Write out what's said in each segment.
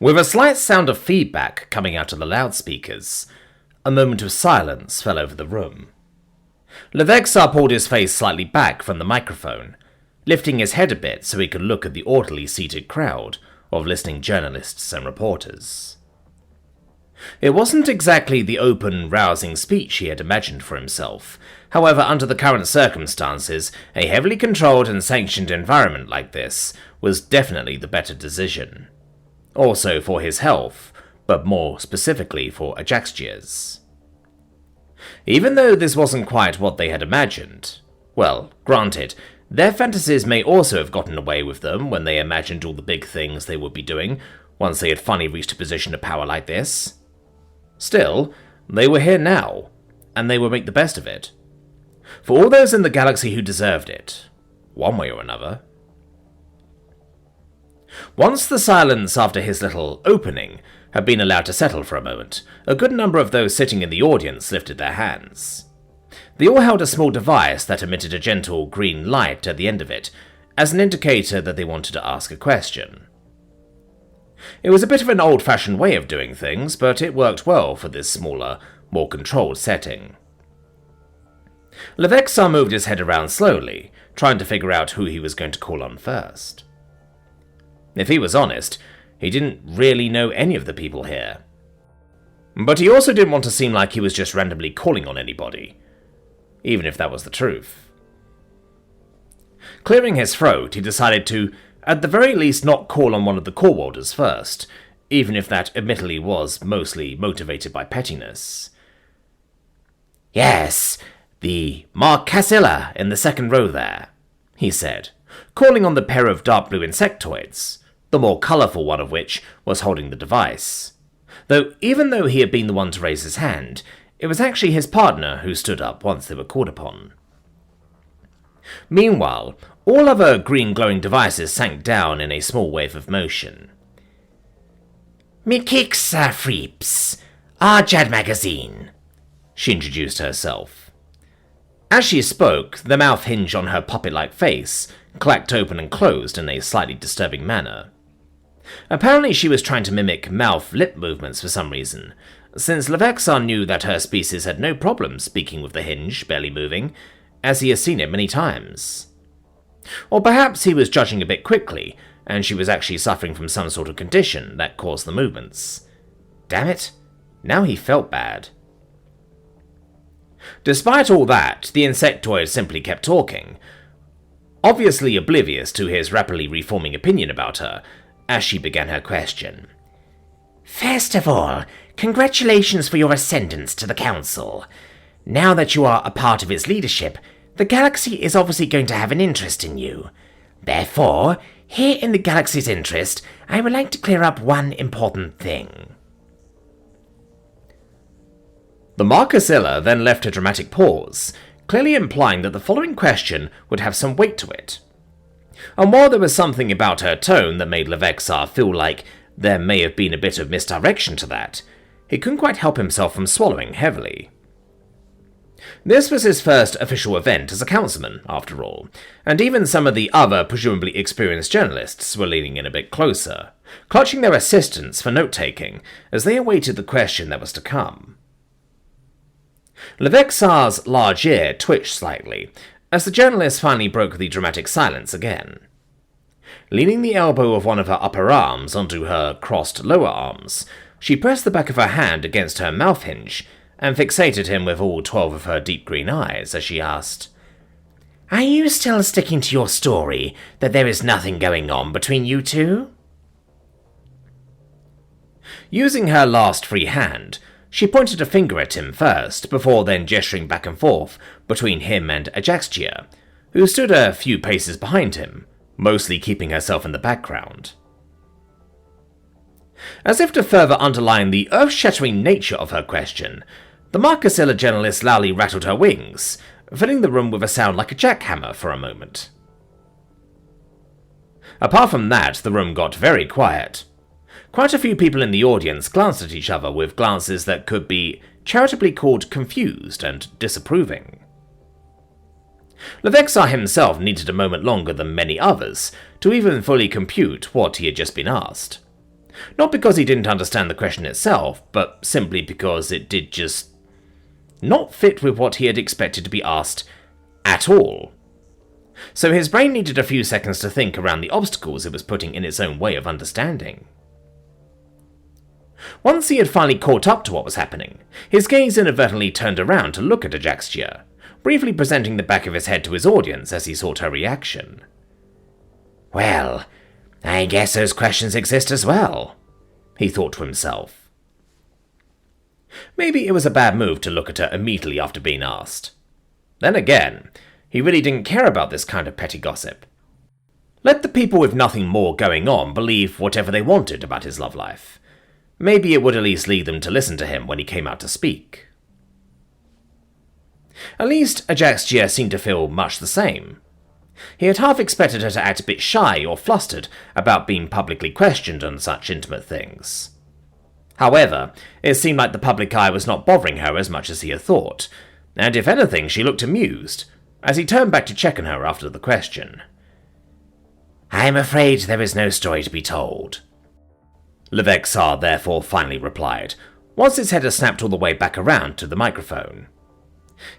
With a slight sound of feedback coming out of the loudspeakers, a moment of silence fell over the room. Levexar pulled his face slightly back from the microphone, lifting his head a bit so he could look at the orderly seated crowd of listening journalists and reporters. It wasn't exactly the open, rousing speech he had imagined for himself. However, under the current circumstances, a heavily controlled and sanctioned environment like this was definitely the better decision. Also for his health, but more specifically for Ajaxia's. Even though this wasn't quite what they had imagined, well, granted, their fantasies may also have gotten away with them when they imagined all the big things they would be doing once they had finally reached a position of power like this. Still, they were here now, and they would make the best of it. For all those in the galaxy who deserved it, one way or another. Once the silence after his little opening had been allowed to settle for a moment, a good number of those sitting in the audience lifted their hands. They all held a small device that emitted a gentle green light at the end of it, as an indicator that they wanted to ask a question. It was a bit of an old-fashioned way of doing things, but it worked well for this smaller, more controlled setting. Levexar moved his head around slowly, trying to figure out who he was going to call on first. If he was honest, he didn't really know any of the people here. But he also didn't want to seem like he was just randomly calling on anybody, even if that was the truth. Clearing his throat, he decided to, at the very least, not call on one of the Core-Wielders first, even if that admittedly was mostly motivated by pettiness. "Yes, the Marcasilla in the second row there," he said, calling on the pair of dark blue insectoids, the more colourful one of which was holding the device. Even though he had been the one to raise his hand, it was actually his partner who stood up once they were called upon. Meanwhile, all other green glowing devices sank down in a small wave of motion. "Mikixa Freeps, Arjad Magazine," she introduced herself. As she spoke, the mouth hinge on her puppet-like face clacked open and closed in a slightly disturbing manner. Apparently she was trying to mimic mouth-lip movements for some reason, since Levexar knew that her species had no problem speaking with the hinge barely moving, as he has seen it many times. Or perhaps he was judging a bit quickly, and she was actually suffering from some sort of condition that caused the movements. Damn it, now he felt bad. Despite all that, the insectoid simply kept talking, obviously oblivious to his rapidly reforming opinion about her, as she began her question. "First of all, congratulations for your ascendance to the Council. Now that you are a part of its leadership, the galaxy is obviously going to have an interest in you. Therefore, here in the galaxy's interest, I would like to clear up one important thing." The Marcasilla then left a dramatic pause, clearly implying that the following question would have some weight to it. And while there was something about her tone that made Levexar feel like there may have been a bit of misdirection to that, he couldn't quite help himself from swallowing heavily. This was his first official event as a councilman, after all, and even some of the other presumably experienced journalists were leaning in a bit closer, clutching their assistants for note-taking as they awaited the question that was to come. Levexar's large ear twitched slightly, as the journalist finally broke the dramatic silence again. Leaning the elbow of one of her upper arms onto her crossed lower arms, she pressed the back of her hand against her mouth hinge and fixated him with all 12 of her deep green eyes as she asked, "Are you still sticking to your story that there is nothing going on between you two?" Using her last free hand, she pointed a finger at him first, before then gesturing back and forth between him and Ajaxia, who stood a few paces behind him, mostly keeping herself in the background. As if to further underline the earth-shattering nature of her question, the Marcasilla journalist loudly rattled her wings, filling the room with a sound like a jackhammer for a moment. Apart from that, the room got very quiet. Quite a few people in the audience glanced at each other with glances that could be charitably called confused and disapproving. Levexar himself needed a moment longer than many others to even fully compute what he had just been asked. Not because he didn't understand the question itself, but simply because it did just not fit with what he had expected to be asked at all. So his brain needed a few seconds to think around the obstacles it was putting in its own way of understanding. Once he had finally caught up to what was happening, his gaze inadvertently turned around to look at Ajaxia, briefly presenting the back of his head to his audience as he sought her reaction. "Well, I guess those questions exist as well," he thought to himself. Maybe it was a bad move to look at her immediately after being asked. Then again, he really didn't care about this kind of petty gossip. Let the people with nothing more going on believe whatever they wanted about his love life. Maybe it would at least lead them to listen to him when he came out to speak. At least Ajaxia seemed to feel much the same. He had half expected her to act a bit shy or flustered about being publicly questioned on such intimate things. However, it seemed like the public eye was not bothering her as much as he had thought, and if anything she looked amused, as he turned back to check on her after the question. "I am afraid there is no story to be told," Levexar therefore finally replied, once his head had snapped all the way back around to the microphone.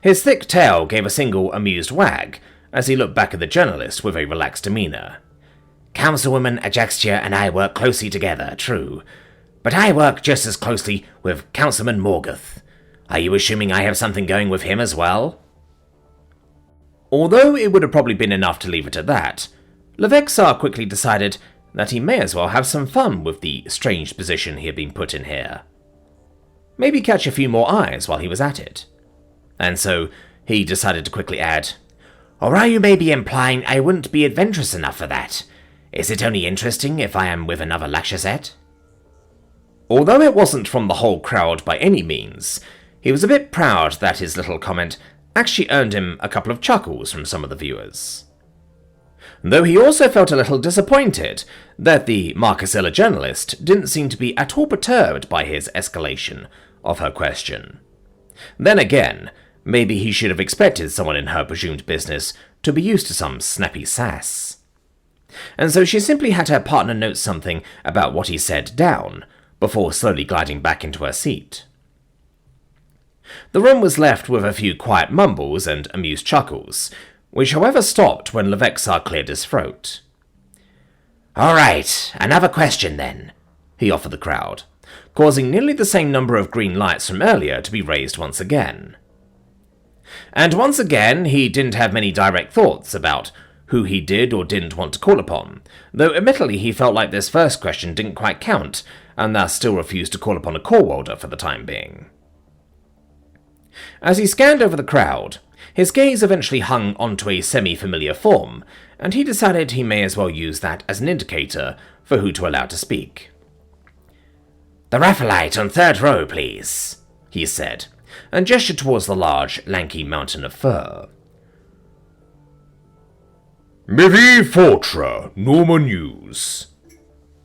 His thick tail gave a single amused wag as he looked back at the journalist with a relaxed demeanour. "Councilwoman Ajaxia and I work closely together, true, but I work just as closely with Councilman Morgoth. Are you assuming I have something going with him as well?" Although it would have probably been enough to leave it at that, Levexar quickly decided that he may as well have some fun with the strange position he had been put in here. Maybe catch a few more eyes while he was at it. And so he decided to quickly add, "Or are you maybe implying I wouldn't be adventurous enough for that? Is it only interesting if I am with another Lakshazet?" Although it wasn't from the whole crowd by any means, he was a bit proud that his little comment actually earned him a couple of chuckles from some of the viewers. Though he also felt a little disappointed that the Marcasilla journalist didn't seem to be at all perturbed by his escalation of her question. Then again, maybe he should have expected someone in her presumed business to be used to some snappy sass. And so she simply had her partner note something about what he said down, before slowly gliding back into her seat. The room was left with a few quiet mumbles and amused chuckles, which however stopped when Levexar cleared his throat. "All right, another question then," he offered the crowd, causing nearly the same number of green lights from earlier to be raised once again. And once again, he didn't have many direct thoughts about who he did or didn't want to call upon, though admittedly he felt like this first question didn't quite count, and thus still refused to call upon a call-welder for the time being. As he scanned over the crowd, his gaze eventually hung onto a semi-familiar form, and he decided he may as well use that as an indicator for who to allow to speak. "The Raphaelite on third row, please," he said, and gestured towards the large, lanky mountain of fur. "Mivi Fortra, Norma News,"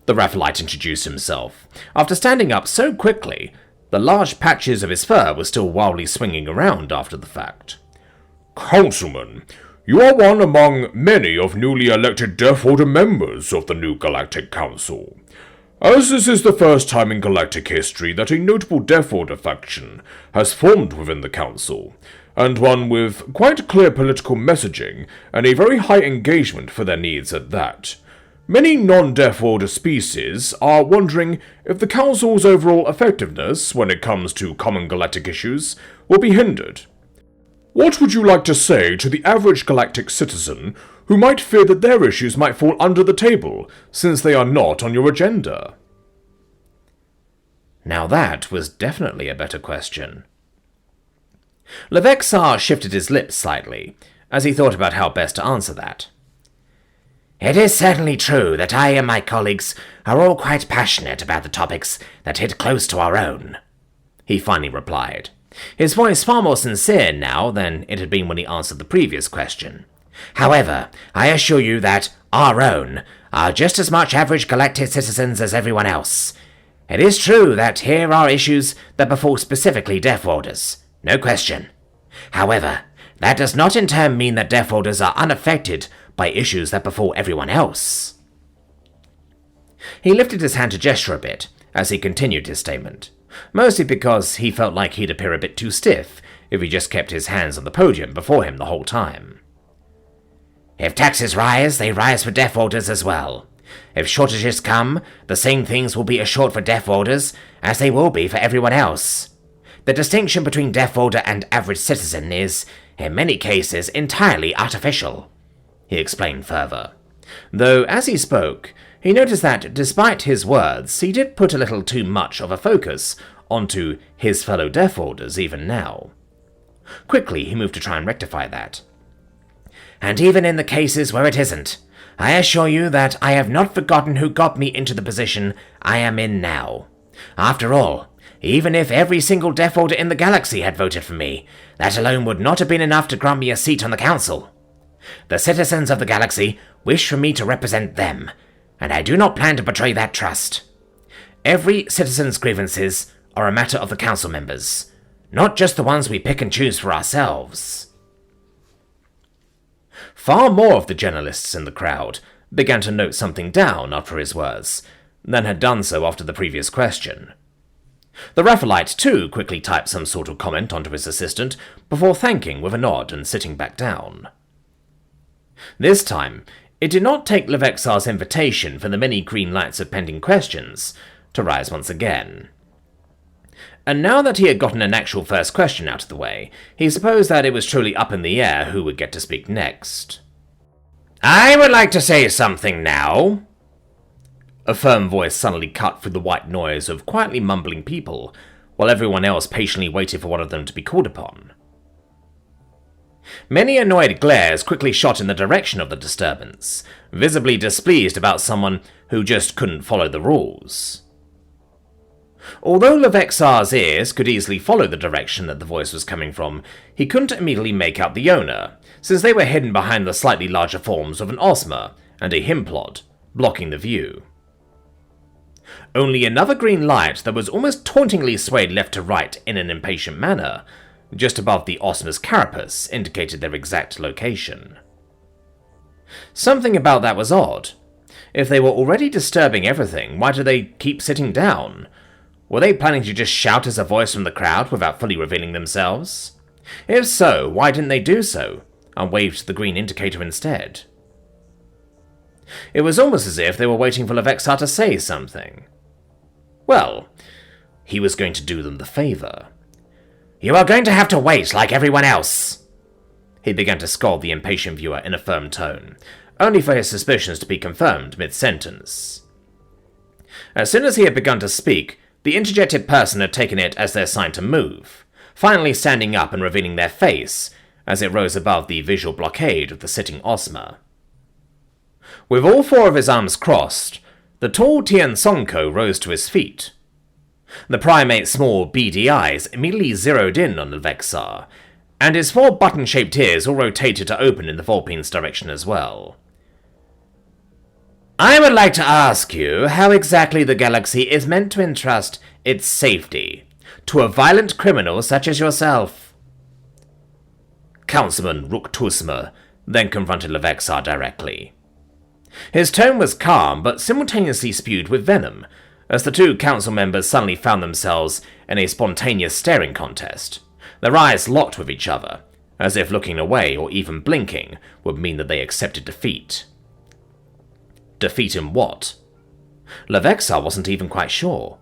the Raphaelite introduced himself, after standing up so quickly the large patches of his fur were still wildly swinging around after the fact. "Councilman, you are one among many of newly elected Deathworlder members of the new Galactic Council. As this is the first time in galactic history that a notable Deathworlder faction has formed within the Council, and one with quite clear political messaging and a very high engagement for their needs at that, many non-Deathworlder species are wondering if the Council's overall effectiveness when it comes to common galactic issues will be hindered. What would you like to say to the average galactic citizen who might fear that their issues might fall under the table since they are not on your agenda?" Now that was definitely a better question. Levexar shifted his lips slightly as he thought about how best to answer that. "It is certainly true that I and my colleagues are all quite passionate about the topics that hit close to our own," he finally replied, his voice far more sincere now than it had been when he answered the previous question. "However, I assure you that our own are just as much average galactic citizens as everyone else. It is true that here are issues that befall specifically Deathworlders, no question. However, that does not in turn mean that Deathworlders are unaffected by issues that befall everyone else." He lifted his hand to gesture a bit as he continued his statement, mostly because he felt like he'd appear a bit too stiff if he just kept his hands on the podium before him the whole time. If taxes rise, they rise for Deathworlders as well. If shortages come, the same things will be as short for Deathworlders as they will be for everyone else. The distinction between Deathworlder and average citizen is, in many cases, entirely artificial, he explained further. Though, as he spoke, he noticed that, despite his words, he did put a little too much of a focus onto his fellow Deathworlders even now. Quickly, he moved to try and rectify that. And even in the cases where it isn't, I assure you that I have not forgotten who got me into the position I am in now. After all, even if every single Deathworlder in the galaxy had voted for me, that alone would not have been enough to grant me a seat on the council. The citizens of the galaxy wish for me to represent them, and I do not plan to betray that trust. Every citizen's grievances are a matter of the council members, not just the ones we pick and choose for ourselves. Far more of the journalists in the crowd began to note something down after his words than had done so after the previous question. The Raphaelite, too, quickly typed some sort of comment onto his assistant before thanking with a nod and sitting back down. This time, it did not take Levexar's invitation for the many green lights of pending questions to rise once again. And now that he had gotten an actual first question out of the way, he supposed that it was truly up in the air who would get to speak next. I would like to say something now. A firm voice suddenly cut through the white noise of quietly mumbling people, while everyone else patiently waited for one of them to be called upon. Many annoyed glares quickly shot in the direction of the disturbance, visibly displeased about someone who just couldn't follow the rules. Although Levexar's ears could easily follow the direction that the voice was coming from, he couldn't immediately make out the owner, since they were hidden behind the slightly larger forms of an Ozma and a Himplod, blocking the view. Only another green light that was almost tauntingly swayed left to right in an impatient manner, just above the Ozma's carapace, indicated their exact location. Something about that was odd. If they were already disturbing everything, why did they keep sitting down? Were they planning to just shout as a voice from the crowd without fully revealing themselves? If so, why didn't they do so, and waved the green indicator instead? It was almost as if they were waiting for Levexar to say something. Well, he was going to do them the favor. You are going to have to wait like everyone else, he began to scold the impatient viewer in a firm tone, only for his suspicions to be confirmed mid-sentence. As soon as he had begun to speak, the interjected person had taken it as their sign to move, finally standing up and revealing their face as it rose above the visual blockade of the sitting Ozma. With all four of his arms crossed, the tall Tian Sonko rose to his feet. The primate's small, beady eyes immediately zeroed in on Levexar, and his four button-shaped ears all rotated to open in the Vulpine's direction as well. I would like to ask you how exactly the galaxy is meant to entrust its safety to a violent criminal such as yourself. Councilman Rook Tusma then confronted Levexar directly. His tone was calm, but simultaneously spewed with venom, as the two council members suddenly found themselves in a spontaneous staring contest, their eyes locked with each other, as if looking away or even blinking would mean that they accepted defeat. Defeat in what? Levexar wasn't even quite sure.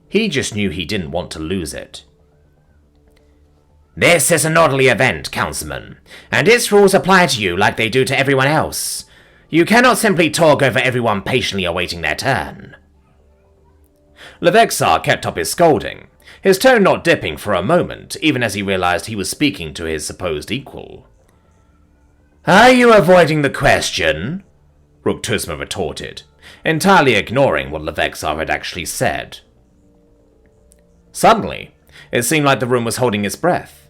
He just knew he didn't want to lose it. This is an orderly event, Councilman, and its rules apply to you like they do to everyone else. You cannot simply talk over everyone patiently awaiting their turn. Levexar kept up his scolding, his tone not dipping for a moment, even as he realized he was speaking to his supposed equal. Are you avoiding the question? Rook Tusma retorted, entirely ignoring what Levexar had actually said. Suddenly, it seemed like the room was holding its breath.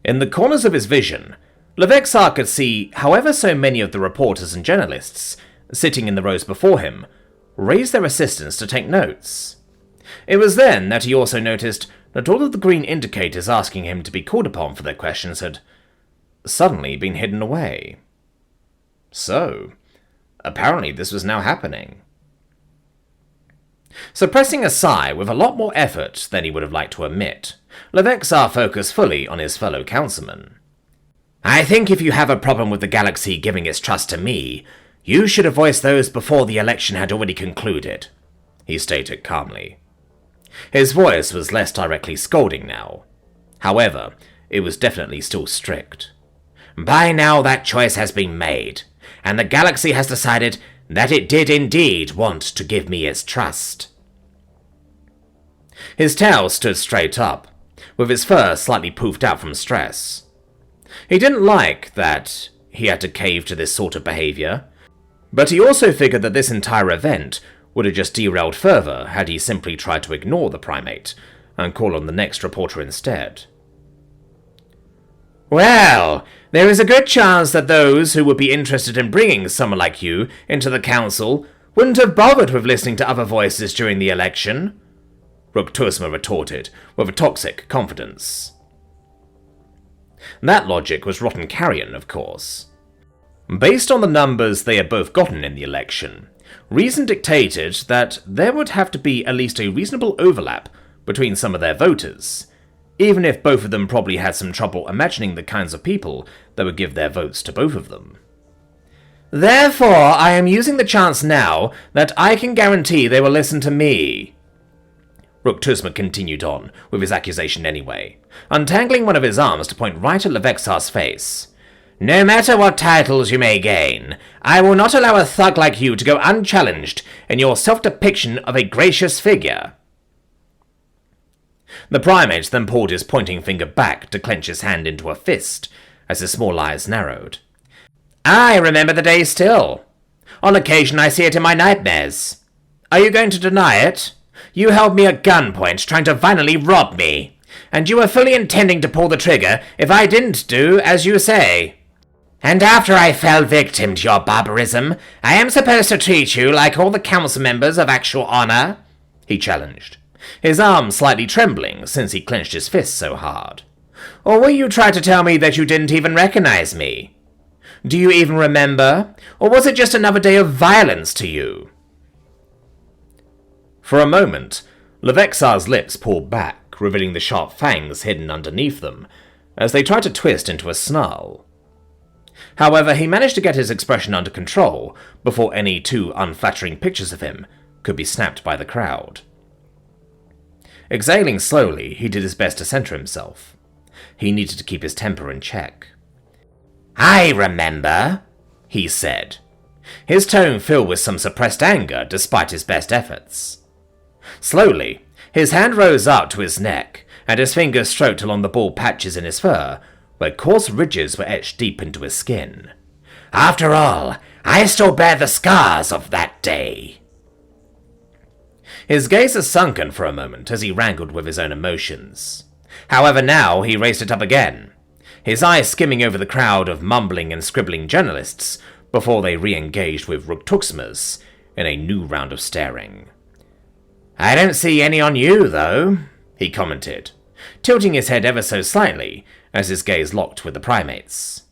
In the corners of his vision, Levexar could see however so many of the reporters and journalists, sitting in the rows before him, raise their assistants to take notes. It was then that he also noticed that all of the green indicators asking him to be called upon for their questions had suddenly been hidden away. So, apparently this was now happening. Suppressing a sigh with a lot more effort than he would have liked to admit, Levexar focused fully on his fellow councilman. I think if you have a problem with the galaxy giving its trust to me, you should have voiced those before the election had already concluded, he stated calmly. His voice was less directly scolding now. However, it was definitely still strict. By now that choice has been made, and the galaxy has decided that it did indeed want to give me its trust. His tail stood straight up, with his fur slightly poofed out from stress. He didn't like that he had to cave to this sort of behavior, but he also figured that this entire event would have just derailed further had he simply tried to ignore the primate and call on the next reporter instead. Well, there is a good chance that those who would be interested in bringing someone like you into the council wouldn't have bothered with listening to other voices during the election, Rook Tursma retorted with a toxic confidence. That logic was rotten carrion, of course. Based on the numbers they had both gotten in the election, reason dictated that there would have to be at least a reasonable overlap between some of their voters, even if both of them probably had some trouble imagining the kinds of people that would give their votes to both of them. Therefore, I am using the chance now that I can guarantee they will listen to me. Rook Tursma continued on, with his accusation anyway, untangling one of his arms to point right at Levexar's face. No matter what titles you may gain, I will not allow a thug like you to go unchallenged in your self-depiction of a gracious figure. The primate then pulled his pointing finger back to clench his hand into a fist, as his small eyes narrowed. I remember the day still. On occasion I see it in my nightmares. Are you going to deny it? You held me at gunpoint, trying to violently rob me, and you were fully intending to pull the trigger if I didn't do as you say. And after I fell victim to your barbarism, I am supposed to treat you like all the council members of actual honor? He challenged, his arm slightly trembling since he clenched his fist so hard. Or will you try to tell me that you didn't even recognize me? Do you even remember? Or was it just another day of violence to you? For a moment, Levexar's lips pulled back, revealing the sharp fangs hidden underneath them, as they tried to twist into a snarl. However, he managed to get his expression under control before any too unflattering pictures of him could be snapped by the crowd. Exhaling slowly, he did his best to center himself. He needed to keep his temper in check. I remember, he said, his tone filled with some suppressed anger despite his best efforts. Slowly, his hand rose up to his neck, and his fingers stroked along the bald patches in his fur, where coarse ridges were etched deep into his skin. After all, I still bear the scars of that day. His gaze had sunken for a moment as he wrangled with his own emotions. However, now he raised it up again, his eyes skimming over the crowd of mumbling and scribbling journalists before they re-engaged with Rook Tursma's in a new round of staring. I don't see any on you, though, he commented, tilting his head ever so slightly as his gaze locked with the primate's.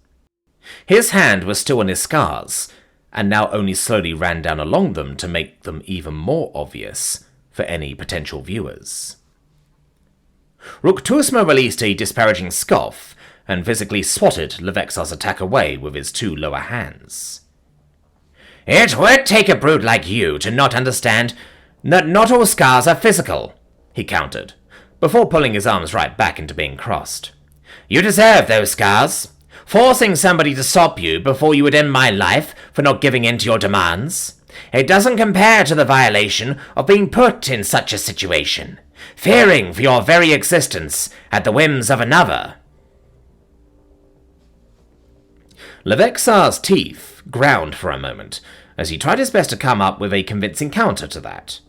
His hand was still on his scars, and now only slowly ran down along them to make them even more obvious for any potential viewers. Rook Tursma released a disparaging scoff and physically swatted Levexar's attack away with his two lower hands. It would take a brute like you to not understand that not all scars are physical, he countered, before pulling his arms right back into being crossed. You deserve those scars. Forcing somebody to stop you before you would end my life for not giving in to your demands. It doesn't compare to the violation of being put in such a situation, fearing for your very existence at the whims of another. Levexar's teeth ground for a moment as he tried his best to come up with a convincing counter to that.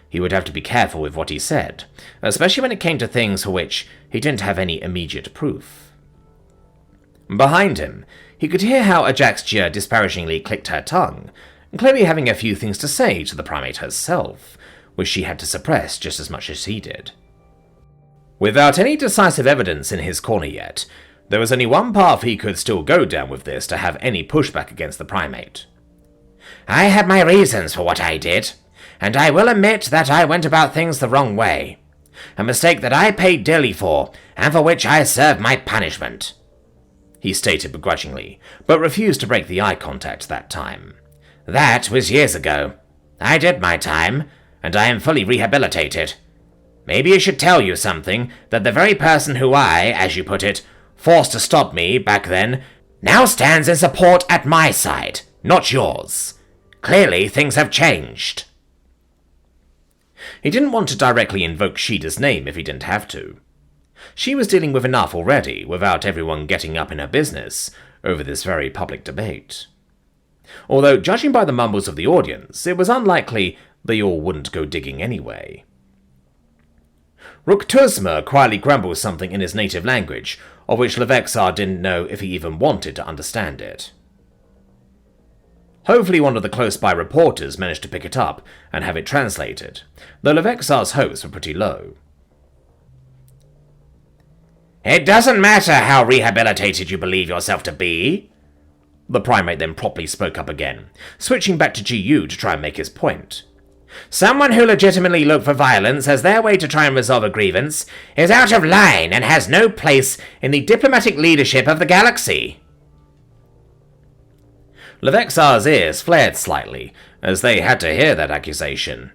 He would have to be careful with what he said, especially when it came to things for which he didn't have any immediate proof. Behind him, he could hear how Ajaxia disparagingly clicked her tongue, clearly having a few things to say to the primate herself, which she had to suppress just as much as he did. Without any decisive evidence in his corner yet, there was only one path he could still go down with this to have any pushback against the primate. I had my reasons for what I did. and I will admit that I went about things the wrong way. A mistake that I paid dearly for, and for which I serve my punishment," he stated begrudgingly, but refused to break the eye contact that time. "That was years ago. I did my time, and I am fully rehabilitated. Maybe it should tell you something, that the very person who I, as you put it, forced to stop me back then, now stands in support at my side, not yours. Clearly, things have changed." He didn't want to directly invoke Sheeda's name if he didn't have to. She was dealing with enough already, without everyone getting up in her business over this very public debate. Although, judging by the mumbles of the audience, it was unlikely they all wouldn't go digging anyway. Rook Tuzma quietly grumbled something in his native language, of which Levexar didn't know if he even wanted to understand it. Hopefully one of the close-by reporters managed to pick it up and have it translated, though Levexar's hopes were pretty low. "It doesn't matter how rehabilitated you believe yourself to be," the primate then promptly spoke up again, switching back to GU to try and make his point. "Someone who legitimately looked for violence as their way to try and resolve a grievance is out of line and has no place in the diplomatic leadership of the galaxy." Levexar's ears flared slightly, as they had to hear that accusation,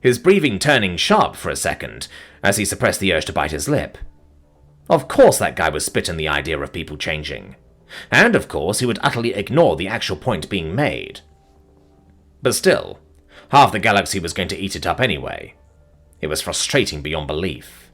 his breathing turning sharp for a second, as he suppressed the urge to bite his lip. Of course that guy was spitting the idea of people changing, and of course he would utterly ignore the actual point being made. But still, half the galaxy was going to eat it up anyway. It was frustrating beyond belief.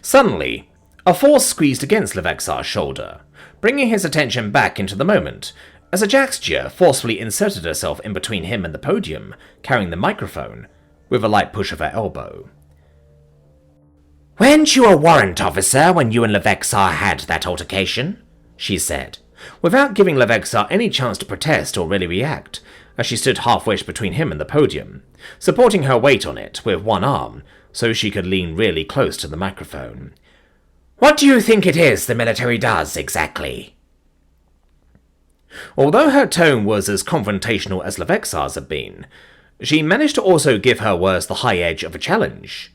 Suddenly, a force squeezed against Levexar's shoulder, bringing his attention back into the moment, as Ajaxia forcefully inserted herself in between him and the podium, carrying the microphone, with a light push of her elbow. "Weren't you a warrant officer when you and Levexar had that altercation?" she said, without giving Levexar any chance to protest or really react, as she stood halfway between him and the podium, supporting her weight on it with one arm, so she could lean really close to the microphone. "What do you think it is the military does, exactly?" Although her tone was as confrontational as Levexar's had been, she managed to also give her words the high edge of a challenge.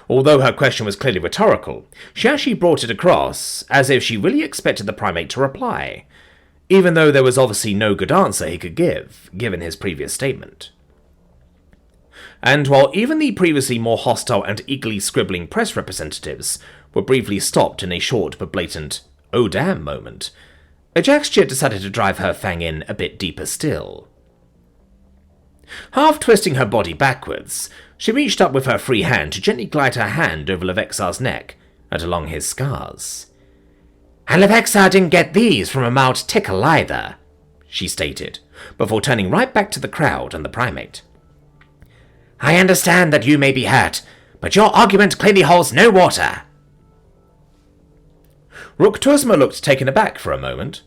Although her question was clearly rhetorical, she actually brought it across as if she really expected the primate to reply, even though there was obviously no good answer he could give, given his previous statement. And while even the previously more hostile and eagerly scribbling press representatives were briefly stopped in a short but blatant "oh damn" moment, Ajaxia decided to drive her fang in a bit deeper still. Half twisting her body backwards, she reached up with her free hand to gently glide her hand over Levexar's neck and along his scars. "And Levexar didn't get these from a mild tickle either," she stated, before turning right back to the crowd and the primate. "I understand that you may be hurt, but your argument clearly holds no water." Rook Tuzma looked taken aback for a moment,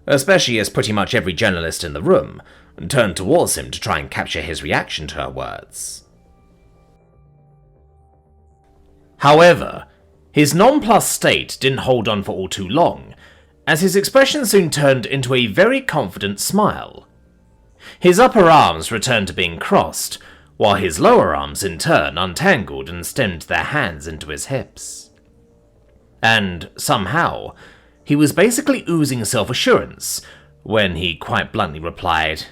especially as pretty much every journalist in the room turned towards him to try and capture his reaction to her words. However, his nonplussed state didn't hold on for all too long, as his expression soon turned into a very confident smile. His upper arms returned to being crossed, while his lower arms in turn untangled and stemmed their hands into his hips. And, somehow, he was basically oozing self-assurance when he quite bluntly replied,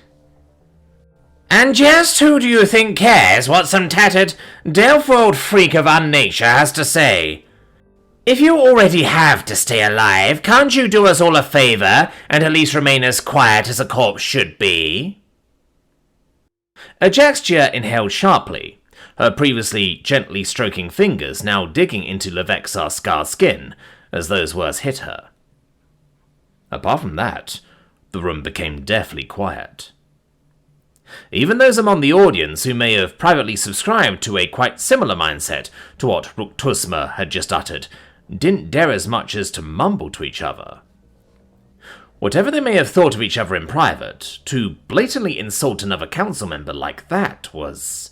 "And just who do you think cares what some tattered Deathworld freak of unnature has to say? If you already have to stay alive, can't you do us all a favour and at least remain as quiet as a corpse should be?" Ajaxia inhaled sharply, her previously gently stroking fingers now digging into Levexar's scarred skin as those words hit her. Apart from that, the room became deathly quiet. Even those among the audience who may have privately subscribed to a quite similar mindset to what Rook Tuzma had just uttered didn't dare as much as to mumble to each other. Whatever they may have thought of each other in private, to blatantly insult another council member like that was...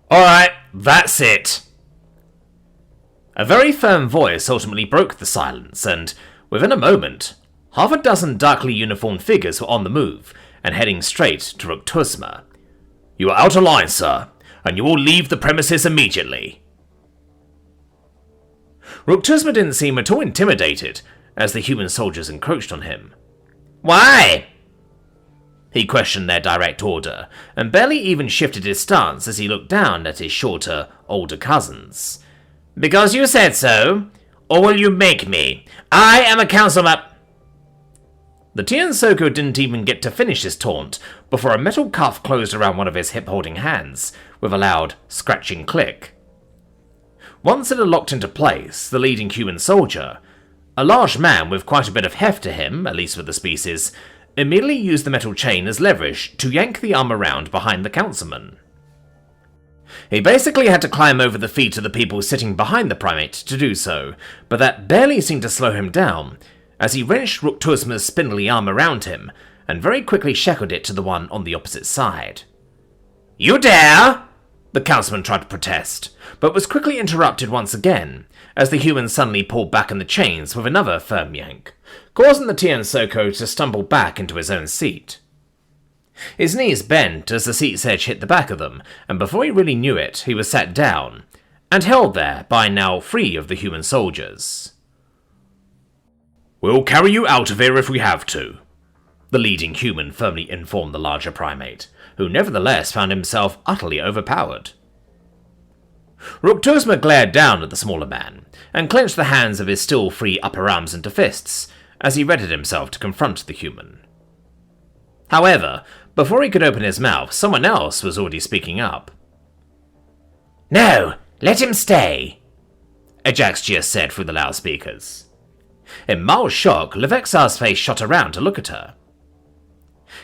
"Alright, that's it." A very firm voice ultimately broke the silence, and, within a moment, half a dozen darkly uniformed figures were on the move, and heading straight to Ruktusma. "You are out of line, sir, and you will leave the premises immediately." Ruktusma didn't seem at all intimidated as the human soldiers encroached on him. "Why?" he questioned their direct order, and barely even shifted his stance as he looked down at his shorter, older cousins. "Because you said so, or will you make me? I am a councilman." The Tian Soko didn't even get to finish his taunt before a metal cuff closed around one of his hip-holding hands with a loud, scratching click. Once it had locked into place, the leading human soldier, a large man with quite a bit of heft to him, at least for the species, immediately used the metal chain as leverage to yank the arm around behind the councilman. He basically had to climb over the feet of the people sitting behind the primate to do so, but that barely seemed to slow him down, as he wrenched Ruktusma's spindly arm around him, and very quickly shackled it to the one on the opposite side. "You dare!" the councilman tried to protest, but was quickly interrupted once again, as the human suddenly pulled back on the chains with another firm yank, causing the Tian Soko to stumble back into his own seat. His knees bent as the seat's edge hit the back of them, and before he really knew it, he was sat down, and held there by now 3 of the human soldiers. "We'll carry you out of here if we have to," the leading human firmly informed the larger primate, who nevertheless found himself utterly overpowered. Ruktusma glared down at the smaller man, and clenched the hands of his still free upper arms into fists, as he readied himself to confront the human. However, before he could open his mouth, someone else was already speaking up. "No, let him stay," Ajaxia said through the loudspeakers. In mild shock, Levexar's face shot around to look at her.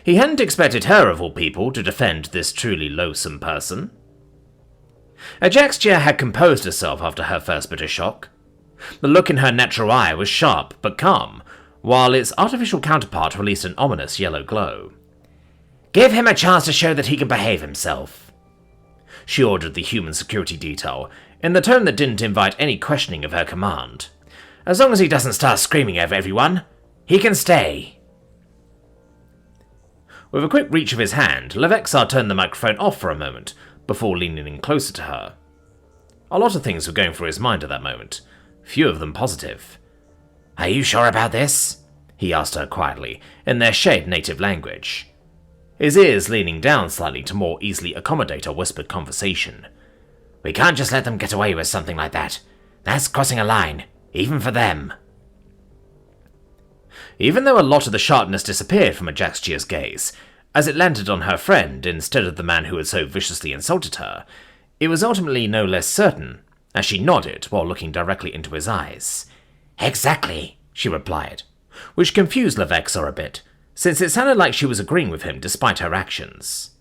He hadn't expected her, of all people, to defend this truly loathsome person. Ajaxia had composed herself after her first bit of shock. The look in her natural eye was sharp but calm, while its artificial counterpart released an ominous yellow glow. "Give him a chance to show that he can behave himself," she ordered the human security detail, in the tone that didn't invite any questioning of her command. "As long as he doesn't start screaming over everyone, he can stay." With a quick reach of his hand, Levexar turned the microphone off for a moment, before leaning in closer to her. A lot of things were going through his mind at that moment, few of them positive. "Are you sure about this?" he asked her quietly, in their shared native language, his ears leaning down slightly to more easily accommodate a whispered conversation. "We can't just let them get away with something like that. That's crossing a line, even for them." Even though a lot of the sharpness disappeared from Ajaxia's gaze, as it landed on her friend instead of the man who had so viciously insulted her, it was ultimately no less certain, as she nodded while looking directly into his eyes. "Exactly," she replied, which confused Levexar a bit, since it sounded like she was agreeing with him despite her actions.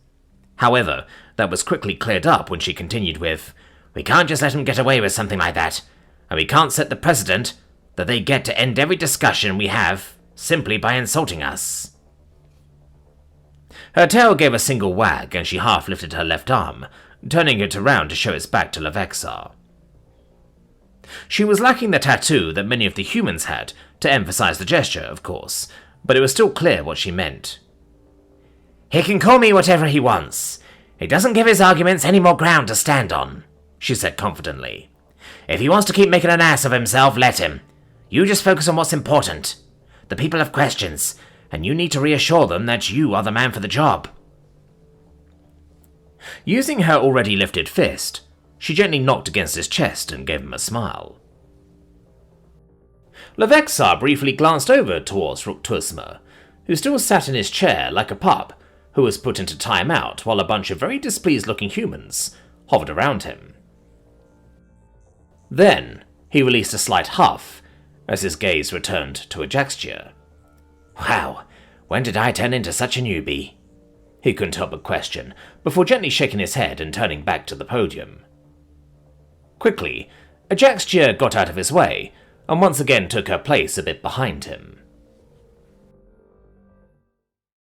However, that was quickly cleared up when she continued with, "We can't just let him get away with something like that, and we can't set the precedent that they get to end every discussion we have simply by insulting us." Her tail gave a single wag, and she half lifted her left arm, turning it around to show its back to Levexar. She was lacking the tattoo that many of the humans had, to emphasize the gesture, of course, but it was still clear what she meant. "He can call me whatever he wants. It doesn't give his arguments any more ground to stand on," she said confidently. "If he wants to keep making an ass of himself, let him. You just focus on what's important. The people have questions, and you need to reassure them that you are the man for the job." Using her already lifted fist, she gently knocked against his chest and gave him a smile. Levexar briefly glanced over towards Ruktusma, who still sat in his chair like a pup who was put into time-out while a bunch of very displeased-looking humans hovered around him. Then, he released a slight huff as his gaze returned to Ajaxia. "Wow, when did I turn into such a newbie?" he couldn't help but question, before gently shaking his head and turning back to the podium. Quickly, Ajaxia got out of his way, and once again took her place a bit behind him.